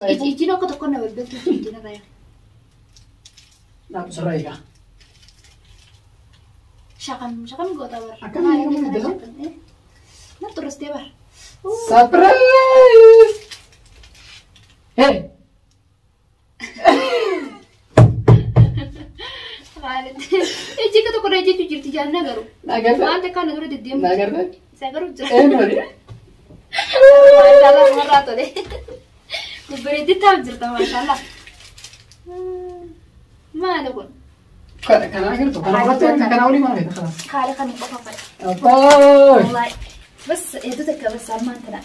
Ijino ko to konna bebetu ijina raya. Na suraya. Syakam gota bar. Akan kamu bilang? Na terus dia bar. Surprise. Hey. Khalid. Jika to konna jitu jirti janna garu. Nagarta. Ante kan garu didim. Nagarta. Saya garu jira. Mari. Masyaallah marra to de. Kuberedi tam jirta masyaallah. ما نقول كان أقول كان أولي ما نقول خلاص خالي خلني أقفل والله بس يدوتك بس ما أنتنا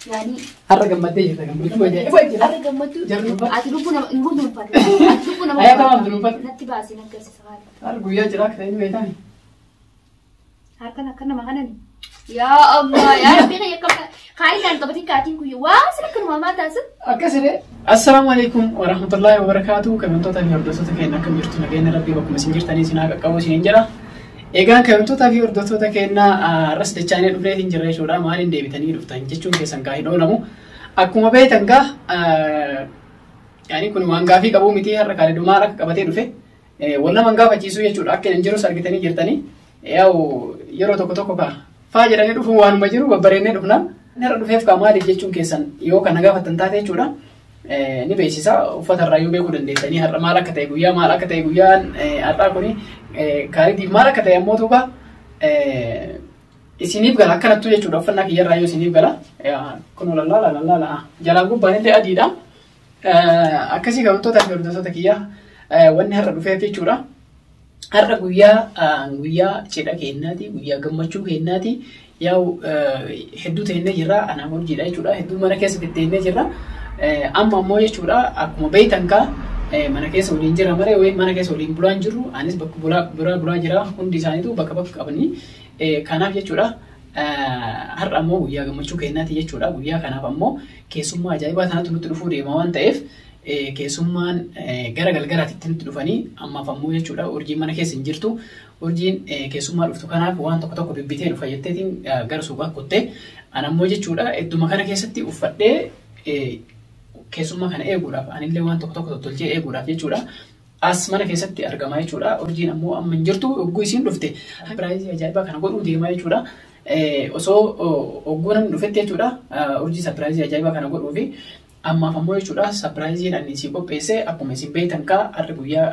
يعني هرجع مدية هرجع مدية أتلوبنا نقول نفر أتلوبنا أيا تمام نفر نتباسي نكسر سهالة هرجع يا جراك تاني بيتاني هركنا كنا مهانني يا الله يا ربي يا كم خالي أنت بتين كاتين كوي واسل كنا ما تاسد أكسر السلام عليكم ورحمة الله وبركاته كم أنتوا تبي أردوسة كأننا كم يرتنا كأن ربي بكم سنجر تاني سناك كأو سنجرا إيجان كم أنتوا تبي أردوسة كأننا رست الشانل أبريد إنجرا شورا مالين ديبي تاني رفتان جتشون كيسان كاهي نونمو أكما بيتنكا يعني كن مانغا في كابو متي هر كاري دومارا كبتي رفه ولا مانغا فجيسو يجور أكن إنجرو ساركتني جرتاني ياو يرو توكو توكو كا فاجر أني رفو وان مجرو ببريني رفنا نرى رفيف كمالي جتشون كيسان يو كنغا فتنتاتي جورا ni beeksisa uffata irraa yoo beekuu dandeessanii har'a maal akka ta'e guyyaa maal akka ta'e guyyaan har'aa kuni kaariitiif maal akka ta'e ammoo tuuba isiniif gala akkanattu jechuudha uffannaa kiyya irraa yoo isiniif gala kun lallaa jalaan gubbaan illee adiidha akkasii kabajamtoota fi hordoftoota kiyya wanni har'a dhufeef jechuudha har'a guyyaa cidha keenyaati guyyaa gammachuu keenyaati yaa'u hedduu ta'inne jirra anaa hojiidha jechuudha hedduu mana keessatti ta'inne jirra amma ammoo jechuudha akkuma beektan ka mana keessa waliin jira malee way mana keessa waliin bulaan jiru anis bakka bulaa jira hundi isaaniitu bakka qabanii kanaaf jechuudha har'a ammoo guyyaa gammachuu keenyaati jechuudha guyyaa kanaaf ammoo keessummaa ajaa'ibaa tanatu nutti dhufuu deema waan ta'eef keessummaan gara galgalaatti nutti dhufanii ammaaf ammoo jechuudha urjiin mana keessa hin jirtu urjiin keessummaa dhuftu kanaaf waan tokko bibbitee dhufa jetteetiin gara suuqaa qottee an ammoo jechuudha idduma kana keessatti uffadhee keessummaa kana eeguudhaaf anillee waan tokko tolchee eeguudhaaf jechuudha as mana keessatti argama jechuudha urjiin ammoo amma hin jirtu ogguu isiin dhufte sirpiraayizii ajaa'ibaa kana godhuu deemaa jechuudha osoo ogguu namni dhufetti jechuudha urjii sirpiraayizii ajaa'ibaa kana godhuufi ammaaf ammoo jechuudha sirpiraayiziin ani isii qopheesse akkuma isin beektan ka har'a guyyaa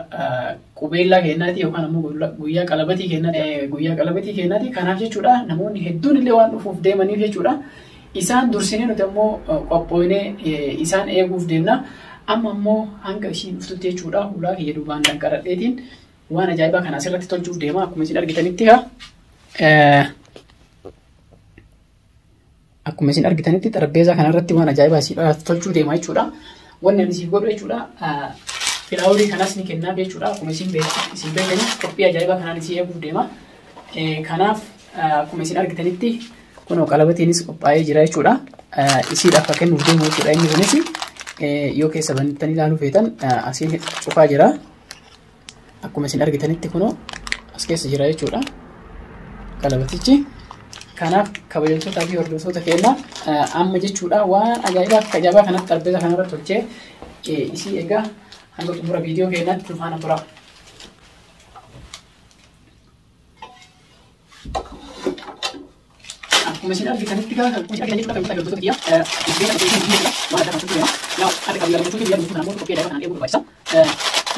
qubeellaa keenyaati yookaan ammoo guyyaa qalabatii keenyaati kanaaf jechuudha namoonni hedduun illee waan dhufuuf deemaniif jechuudha isaan dursinee nuti ammoo qophoonee isaan eeguuf deemna amma ammoo hanga ishiin dhuftutti jechuudha ulaa kiyya duubaan danqaradheetiin waan ajaa'ibaa kana asirratti tolchuuf deema akkuma isin argitanitti akkuma isin argitanitti xarapheezaa kanarratti waan ajaa'ibaa isii tolchuu deema jechuudha wanni ani isiif godhu jechuudha filaawurii kanas ni kennaaf jechuudha akkuma isin beekani qophii ajaa'ibaa kanaan isii eeguuf deema kanaaf akkuma isin argitanitti kunoo qalabatiinis qophaa'ee jira jechuudha isiidhaaf akka kennuuf deemu jechuudha inni kunis yoo keessa banittanii ilaaluu feetan asiin cufaa jira akkuma isin argitanitti kunoo as keessa jira jechuudha qalabatichi kanaaf kabajamtootaa fi hordoftoota keenya amma jechuudha waan ajaa'ibaa kanatti xarapheezaa kanarratti tolchee isii egaa hanga xumura viidiyoo keenyaatti faana tura. Como si alguien que cada cosa que ha hecho todo el día va a dar un no hay que hablar mucho que ya no una moto que era una euro paisa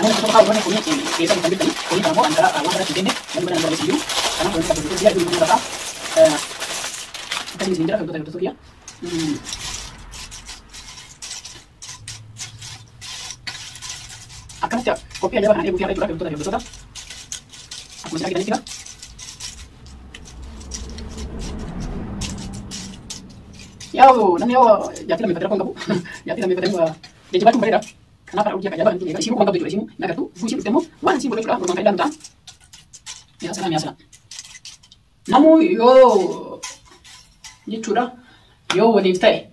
no me toca bueno con que esa también con la moto andar a la que tiene no me van a decir no puede ser que ya yo no la casi sin entrar con todo el día acá está copia ya van a buscar la que toda la como si alguien que Yao, namni yao jati lambe federa kongabu. Jati lambe federa de jabatu barera. Kana para ujiya kajaba ntini isimu kongabu jure isimu. Nagatu fusi demo wan simu lekura ko kaidan ta. Ya salam. Namu yo jechuudha yoo waliif ta'e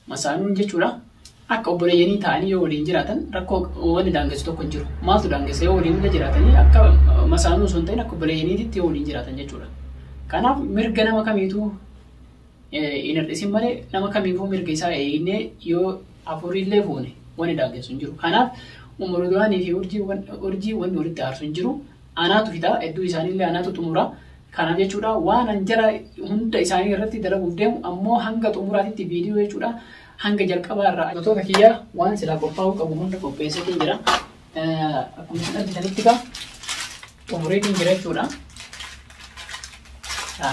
masaanuun jechuudha akka obboleeyyanii ta'anii yoo waliin jiraatan rakkoo wanni daangessu tokko hin jiru. Maaltu daangessa yoo waliin jiraatanii akka masaanuun sun ta'in akka obboleeyyaniitti yoo waliin jiraatan jechuudha. Kanaaf mirga nama kamiituu in hir'isin malee nama kamiifuu mirga isaa eegnee yoo afurillee fuune wani daangessu hin jiru. Kanaaf umuruudhaanii fi urjii wanni walitti aarsu hin jiru. Anaatu fida hedduu isaaniillee anaatu xumura. Kanaaf jechuudha waan anjara hunda isaanii irratti dalaguuf deemu ammoo hanga xumuraatitti viidiyoo jechuudha. Hanga jalqabaa irraa wantoota kiyya waan silaa qophaa'uu qabu hunda qopheessee jira. Akkuma isin argitanitti gaa xumureetiin jira jechuudha.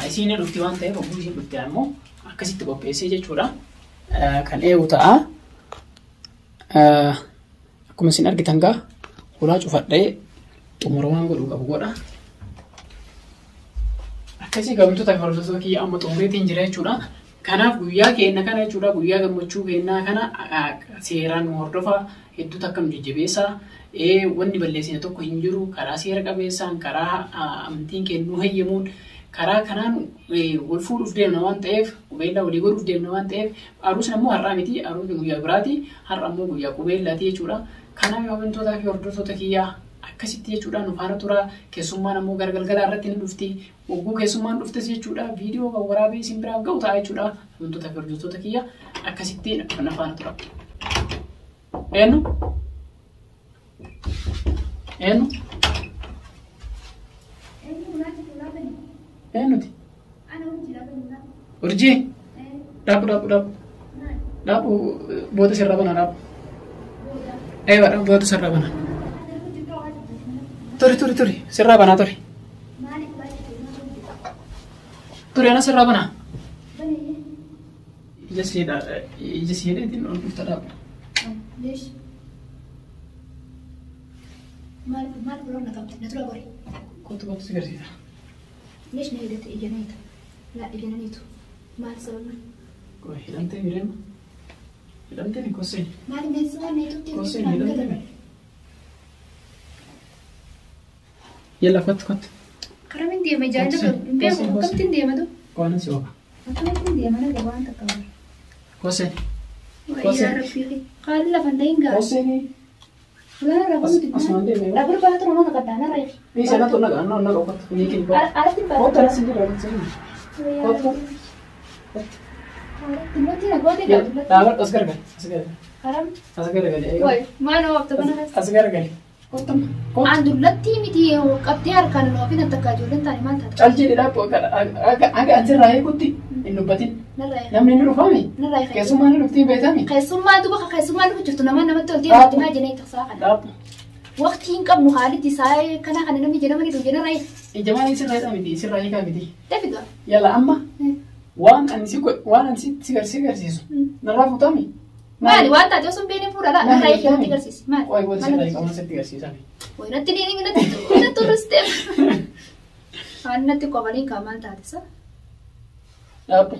Isiin dhufti waan ta'eef ogguu isiin dhufti ammoo akkasitti qopheessee jechuudha. Kan eegu ta'a. Akkuma isin argitan gaa ulaa cufadhee xumura waan godhuu qabu godha. Akkasii gamtoota hordoftoota kiyya amma xumureetiin jira jechuudha. Kanaaf guyyaa keenya kana jechuudha guyyaa gammachuu keenyaa kana seeraan hordofa hedduutu akka nu jajjabeessa. Wanni balleessine tokko hin jiru karaa seera qabeessaan karaa amantiin kennuu hayyamuun karaa kanaan wal fuudhuuf deemna waan ta'eef qubeellaa walii godhuuf deemna waan ta'eef aruusni ammoo har'aa miti aruusni guyyaa biraati har'a ammoo guyyaa qubeellaati jechuudha. Kanaaf amantootaa fi hordoftoota kiyyaa akkasitti jechuudha nu faana tura keessummaan ammoo gargalgalaa irratti ni dhufti ogguu keessummaan dhuftes jechuudha viidiyoo kan waraabee isin biraan ga'u ta'a jechuudha. Amantootaa fi hordoftoota kiyya akkasitti na faana tura. Nuti. Urjii. Daabu booda sirraa banaa daabu. Daabu booda sirraa banaa. Turi sirraa banaa turi. Turi ana sirraa banaa. Ija siidheetiin ol dhufta daabu. Maal biroon na qabdi na tura gore. Kottu si garsiisa. ليش نهدت إجنيته؟ لا إجنيته ما سوينا. كوي هلمتني ميرم. هلمتني كوسين. ما عندي سوى نيتو تيجي. كوسين هلمتني. يلا كت. كرم إندي ما جاي ده إندي كم تندي ما دو؟ كوانا سوى. أكمل تندي ما أنا جوان تكمل. كوسين. يا رفيقي قال لا فندين قال. كوسيني. لا رابط أسمان دي ميرم. لا برو باتر ما نقدر أنا رايح. إيه سنة تونا أنا روحت نيجي نبغى. عرفت باتر. هو ترى سنجي رابط سنجي. هو. تموتي نقولي لا لا أسكر قال. كرم. أسكر قال. وين ما أنا وقت بنا. أسكر قال. كنتم. عنده لتي متي وقبتي أركان لو فينا تكاجولين تاني ما تحت. أجي لا بوكا أجا أنت رايح كنتي إنه بتين. نرايح. نمني نروح فامي. نرايح. كيسو ما نروح تين بيتامي. كيسو ما دوبك كيسو ما نروح شفتنا ما تقولتي ما جنيت تصاقنا. لا. وقتين قبل خالد ساي كنا خلينا نمي جنا مريض جنا رايح. الجمال يصير رايح أمي يصير رايح كابتي. تفيدا. يلا أما. وان أنسي سيجار سيسو. نراف تامي. مالي وان تاجو سن بيني فورا لا نرايح يوم تيجار سيس. مالي. واي وان سير رايح كمان سيجار سيس أمي. وين التنين من تورستيم. أنا تقبلين كمان تادسا. لا.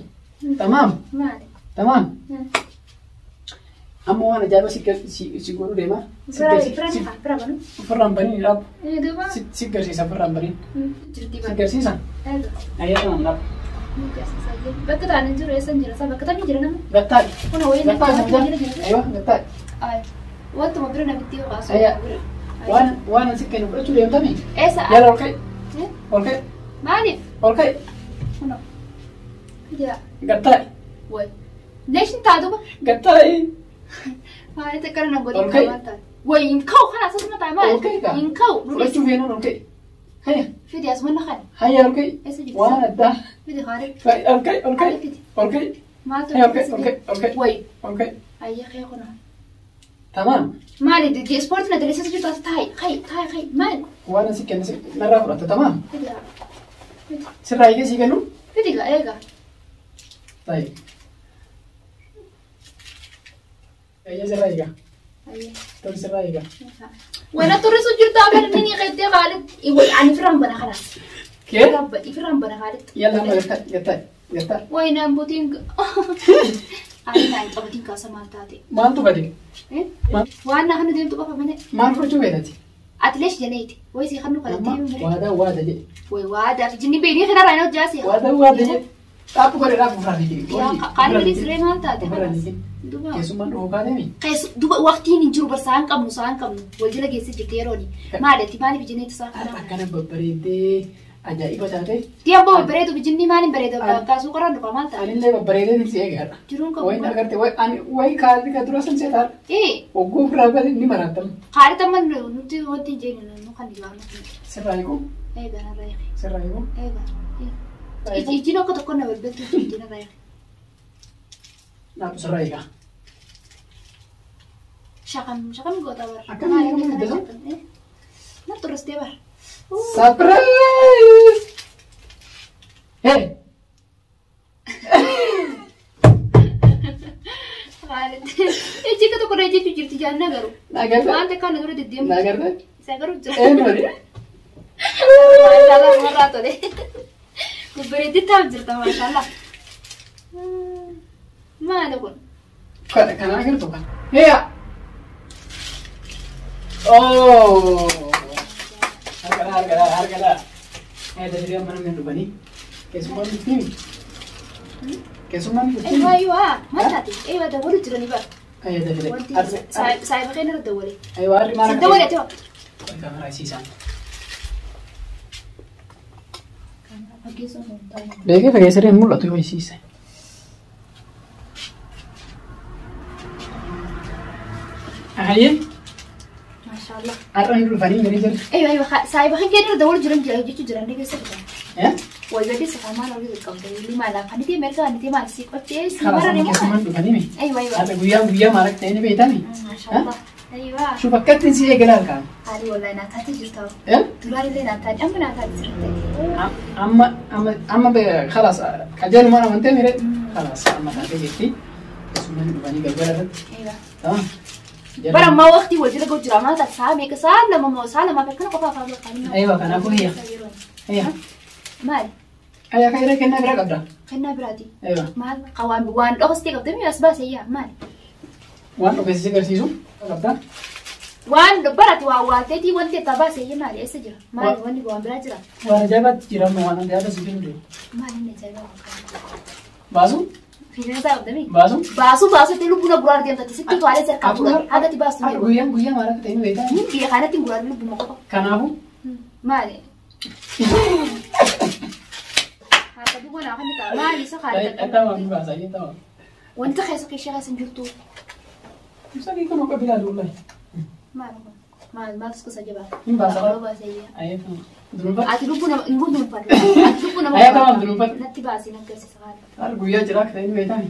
تمام. مالي. تمام. أما وانا جايبه سيقولوا لي ما فرام بنين راب سيجر سيسا فرام بنين سيجر سيسا أيه تمام راب بكتة أنا نجرو يسن جرا سا بكتة مين جرا نم قطعي أنا وين أيوة قطعي أيه وانت ما برنا بتيو قاسو أيه وانا سكين وبرتو لي يمتامي إيه سا يلا أوكي أوكي مالي أوكي هنا يا قطعي وين ليش انت عدوبة قطعي ما أنت كرنا نقول كمان تاني وين كاو خلاص اسمع تعال إن كاو لا تشوفي هنا أوكي هيا فيدي اسمه خالد هيا أوكي وانا ده فيدي خالد أوكي ما هيا أوكي وين أوكي أيه خير كنا تمام مالي دي سبورت ندرس سجل تاي خي مال وانا سكين نرى فرطة تمام فيدي سرايك سيكلو فيدي ايغا طيب أيه سرايك أيه تقول سرايك وانا ترسو جرتا بنني غيتي خالد يقول عن فرام بنا خلاص كيف رب فرام بنا خالد يلا ما يتا وين امبوتين انا امبوتين كاسه مالتاتي ما انتو بدي ايه وانا هنا ديم تبقى فمني ما نفرجو بيناتي اتليش جنيتي ويسي خلو خلتي وادا جي وادا في جني بيني خنا راينو جاسي وادا جي تاكو بري لا فراني جي يا قال لي سليم مالتاتي دوبا كيسومان روكا دمي قيس دوبا وقتي نجرو برسان قبل وجلا جيسي جتيروني مالتي مالي بجنيت صح انا ببريدي ajaa'iba taate. Dia bawa beredu bijinni maalin beredu kaasuu qoraan dhufa maal ta'a? Anillee babbareedeen si eegaadha. Jiruun qabu. Wayin agartee wayi kaarri ka dura san seetaa. Ogguu biraa bari ni maraatamu. Haadha tamman nuti wanti jeeni nu kan dhiibaa nuti. Sirraa eegu. Eegaa narra eegi. Sirraa eegu. Eegaa. Ijjiin akka tokko na balbaltu ijjiin narra eegi. Naaf sirraa eegaa. Shakam goota bara. Akkam eegamu guddisa? Na turistee bara. Surprise! Hey! Ijji ka tokko reejechu jirti jaanna garuu. Nagarta? Waan takkaan dura deddeemu. Nagarta? Isa garuu jira. Mali? Maashaallah marraa tole. Gubbareetti taa'u jirta maashaallah. Maali kun? Kana agartu kan? Heya! Oh! Harkadhaa. Dadhabee amma namni dhufanii keessummaan dhufanii keessummaan dhufanii. Eeyyuu maal taate? Eeyyuu dawwalu jiranii bara. Dadhabee. Saayiba keenya irra dawwale. Eeyyuu harri maal akka dawwale ta'u. Kaameraa isiisaan. Beekee fageessaree hin mul'atu yoo isiise. Ahayyee. Maashaallah. Har'a hin dhufanii marii jirti. Eeyyuu saayiba keenya irra dawwalu jiran jechuu jiran keessa jiran. Wajjirri safamaan olii qaqqabdee ilmi maallaa kan ittiin mergaa kan ittiin maal si qottee si bara deemu. Keessummaan dhufanii mi? Eeyyuu. Har'a guyyaa maal akka ta'e ni beektaa mi? Maashaallah. Eeyyuu. Shuuf akkattiin si eegalaa harkaan. Haalli wallahi naa taatee jirta. Duraan illee naa taatee amma naa taatee jirta. Amma khalaas qajeeluma amantee mire khalaas amma taatee jirti. Keessummaan dhufanii galgala irratti. Eeyyuu. Bara ammaa waqtii wajjira ga'u jira maal taate saa meeqa saa lama akkana qofaa afaan bakkaanii. Eeyyuu kanaafuu hiyya. Hiyya. Maali? Ayyaa kan kennaa bira qabda. Kennaa biraati. Eeyyuu. Maal waan dhokastee qabdee mi as baasee yaa maali? Waan dhokasee agarsiisu qabda. Waan barate waa waanteetii wanti itti baasee yaa maali eessa jira? Maali wanni waan biraa jira? Waan ajaa'ibaatti jira amma waan ajaa'iba si fidu. Maali inni ajaa'iba? Baasu? Fiirinsa qabdami? Baasu? Baasu ta'e lubbuu na guraan deemtatti sitti tuwaalee sarkaa tuwaalee hagati baasu. Guyyaa maal akka ta'e ni beektaa? Biyya kanatti guraan lubbuu qofa. Kanaafuu? Maali? Harka duwwaa naa kan ta'a maali isa kaadha? Attama mi baasa jettama. Wanta keessa keessa keessa jirtu. Ibsa kee kan akka bilaa duullahi. Maal kusa jabaa? Hin baasa. Ayyaatama. Dunuufat. Ati lubbuu nama hin dunuufatu. Ati lubbuu nama Ayyaatama dunuufat. natti baasii naggeessisa haala. Har'a guyyaa jira akka ta'e ni beektaa?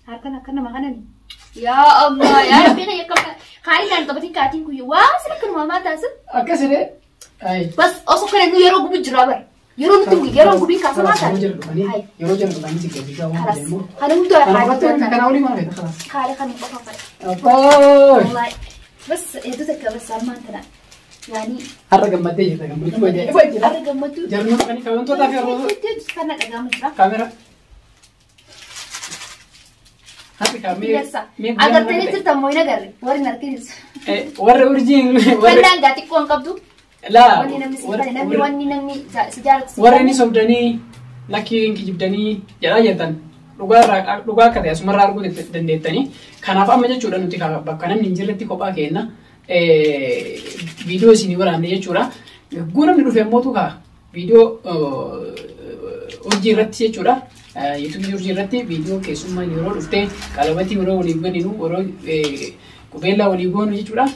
Harkaan akka nama kanani. Yaa Allah yaa Rabbi kan yakka kaayinaan qabatiin kaatiin kuyya waan sila kan maamaa taasisan. Akkasidee. Bas osoo kana nu yeroo gubu jira bara. Yeroo nuti yeroo gubii kaasamaa taate. Yeroo jira dhufanii si geessisaa waan deemu. Kana hundaa kana olii maal beektaa kalaas. Kaale kan qofa fa'i. Abbaa. Wallahi bas eetu takka bas salmaan tana. Yani har'a gammaddee jirta gammachuu ajaa'iba jira. har'a gammachuu. Jarnu dhaqanii kabantootaa fi yeroo Kana dhagahamu jira. kaamera. Harri kaamee. Agartanii jirtan moo hin agarre warri narkinis. Warra urjiin. Fannaan gaatii qoon qabdu. Laa. Wanni namni si fane namni si jaalatu. Warra inni sobdanii lakkii kijibdanii jedhaa jettan dhugaa akka ta'e asumarraa arguu dandeettanii. Kanaaf amma jechuudha nuti bakka namni hin jirretti kophaa keenna viidiyoo isinii waraanne jechuudha. Gagguu namni dhufe immoo tukaa viidiyoo urjii irratti jechuudha. YouTube urjii irratti viidiyoo keessummaa yeroo dhuftee qalabatii yeroo walii gooninu yeroo qubeellaa walii goonu jechuudha.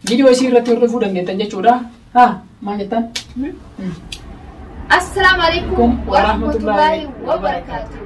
Viidiyoo isii irratti hordofuu dandeettan jechuudha. Maal jettan? Assalamu alaikum warahmatullahi wabarakatuh.